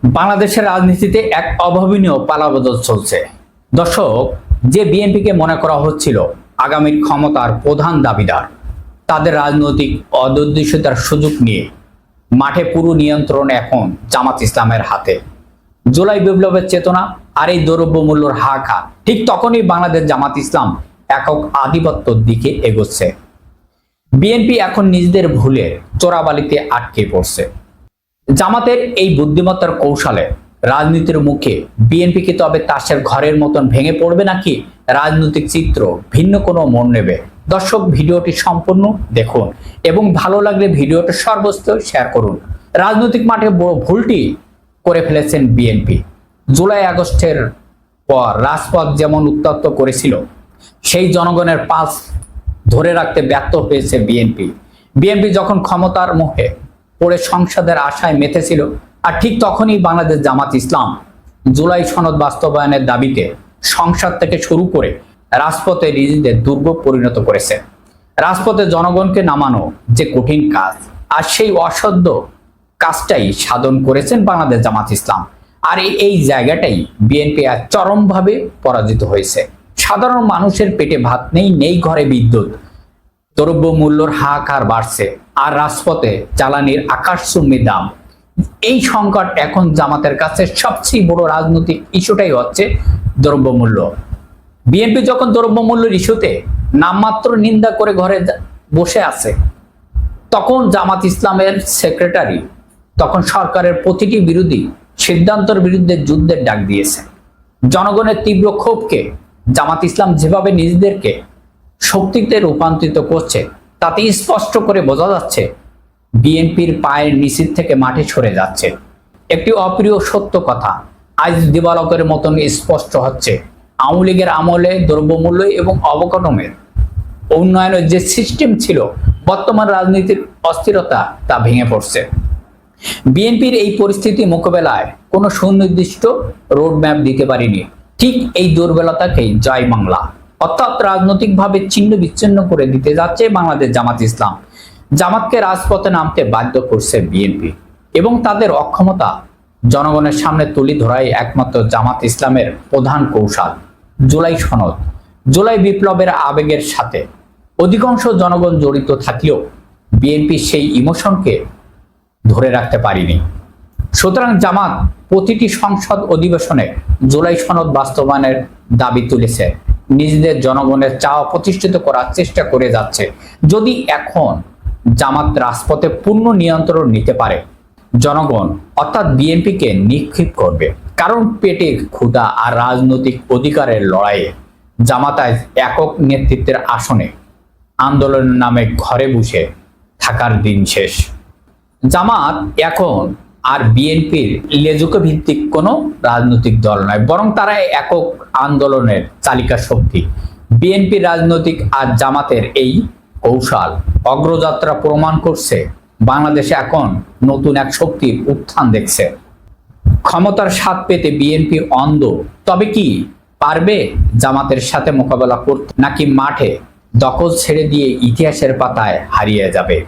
বাংলাদেশের রাজনীতিতে এক অভাবনীয় পালাবদল চলছে। দর্শক, যে বিএনপিকে মনে করা হচ্ছিল আগামীর ক্ষমতার প্রধান দাবিদার, তাদের রাজনৈতিক অদৃশ্যতার সুযোগ নিয়ে মাঠে পুরো নিয়ন্ত্রণ এখন জামাত ইসলামের হাতে। জুলাই বিপ্লবের চেতনা আর এই দ্রব্যমূল্যের হাহাকার, ঠিক তখনই বাংলাদেশ জামাত ইসলাম একক আধিপত্যের দিকে এগোচ্ছে। বিএনপি এখন নিজেদের ভুলে চোরাবালিতে আটকে পড়ছে। জামাতের এই বুদ্ধিমত্তার কৌশলে রাজনীতির মুখে বিএনপিকে তবে তাসের ঘরের মতন ভেঙে পড়বে নাকি রাজনৈতিক চিত্র ভিন্ন কোনো মন নেবে? দর্শক, ভিডিওটি সম্পূর্ণ দেখুন এবং ভালো লাগলে ভিডিওটি সর্বস্তর শেয়ার করুন। রাজনৈতিক মাঠে বড় ভুলটি করে ফেলেছেন বিএনপি। জুলাই আগস্টের পর রাজপথ যেমন উত্তপ্ত করেছিল, সেই জনগণের পালস ধরে রাখতে ব্যর্থ হয়েছে বিএনপি। বিএনপি যখন ক্ষমতার মোহে পড়ে সংসদের আশায় মেতেছিল, আর ঠিক তখনই বাংলাদেশ জামাত ইসলাম জুলাই সনদ বাস্তবায়নের দাবিতে সংসদ থেকে শুরু করে রাজপথে নিজেদের দুর্গ পরিণত করেছে। রাজপথে জনগণকে নামানো যে কঠিন কাজ, আর সেই অসাধ্য কাজটাই সাধন করেছেন বাংলাদেশ জামাত ইসলাম। আর এই জায়গাটাই বিএনপি আজ চরমভাবে পরাজিত হয়েছে। সাধারণ মানুষের পেটে ভাত নেই, নেই ঘরে বিদ্যুৎ, দ্রব্যমূল্যের হাহাকার বাড়ছে, আর রাজপথে জ্বালানির আকাশচুম্বী দাম। এই সংকট এখন জামাতের কাছে সবচেয়ে বড় রাজনৈতিক ইস্যুটাই হচ্ছে দ্রব্যমূল্য। বিএনপি যখন দ্রব্যমূল্যের ইস্যুতে নামমাত্র নিন্দা করে ঘরে বসে আছে, তখন জামাত ইসলামের সেক্রেটারি তখন সরকারের প্রতিটি বিরোধী সিদ্ধান্তের বিরুদ্ধে যুদ্ধের ডাক দিয়েছে। জনগণের তীব্র ক্ষোভকে জামাত ইসলাম যেভাবে নিজেদেরকে শক্তিতে রূপান্তরিত করছে, তাতে স্পষ্ট করে বোঝা যাচ্ছে বিএনপির পায়ের নিচের থেকে মাঠে সরে যাচ্ছে। একটি অপ্রিয় সত্য কথা আজ দিবালকের মতন স্পষ্ট হচ্ছে। আওয়ামী লীগের আমলে দ্রব্যমূল্য এবং অবকাঠামোর উন্নয়নের যে সিস্টেম ছিল, বর্তমান রাজনীতির অস্থিরতা তা ভেঙে পড়ছে। বিএনপির এই পরিস্থিতি মোকাবেলায় কোনো সুনির্দিষ্ট রোডম্যাপ দিতে পারেনি। ঠিক এই দুর্বলতাকেই জয় বাংলা, অর্থাৎ রাজনৈতিকভাবে ছিন্ন বিচ্ছিন্ন করে দিতে যাচ্ছে বাংলাদেশ জামাত ইসলাম। জামাতকে রাজপথে নামতে বাধ্য করছে বিএনপি, এবং তাদের অক্ষমতা জনগণের সামনে তুলে ধরাই একমাত্র জামাত ইসলামের প্রধান কৌশল। জুলাই সনদ, জুলাই বিপ্লবের আবেগের সাথে অধিকাংশ জনগণ জড়িত থাকলেও বিএনপি সেই ইমোশনকে ধরে রাখতে পারেনি। সুতরাং জামাত প্রতিটি সংসদ অধিবেশনে জুলাই সনদ বাস্তবায়নের দাবি তুলেছে, নিজেদের জনগণের চাওয়া প্রতিষ্ঠিত করার চেষ্টা করে যাচ্ছে। যদি এখন জামাত রাজপথে পূর্ণ নিয়ন্ত্রণ নিতে পারে, জনগণ অর্থাৎ বিএনপিকে নিক্ষেপ করবে। কারণ পেটে ক্ষুধা আর রাজনৈতিক অধিকারের লড়াইয়ে জামাত আজ একক নেতৃত্বের আসনে আন্দোলনের নামে ঘরে বসে থাকার দিন শেষ। জামাত এখন আর বিএনপির লেজুকে ভিত্তিক কোনো রাজনৈতিক দল নয়, বরং তারা একক আন্দোলনের চালিকা শক্তি। বিএনপির রাজনৈতিক আর জামাতের এই কৌশল অগ্রযাত্রা প্রমাণ করছে বাংলাদেশে এখন নতুন এক শক্তির উত্থান দেখছে। ক্ষমতার স্বাদ পেতে বিএনপি অন্ধ, তবে কি পারবে জামাতের সাথে মোকাবেলা করতে, নাকি মাঠে দখল ছেড়ে দিয়ে ইতিহাসের পাতায় হারিয়ে যাবে?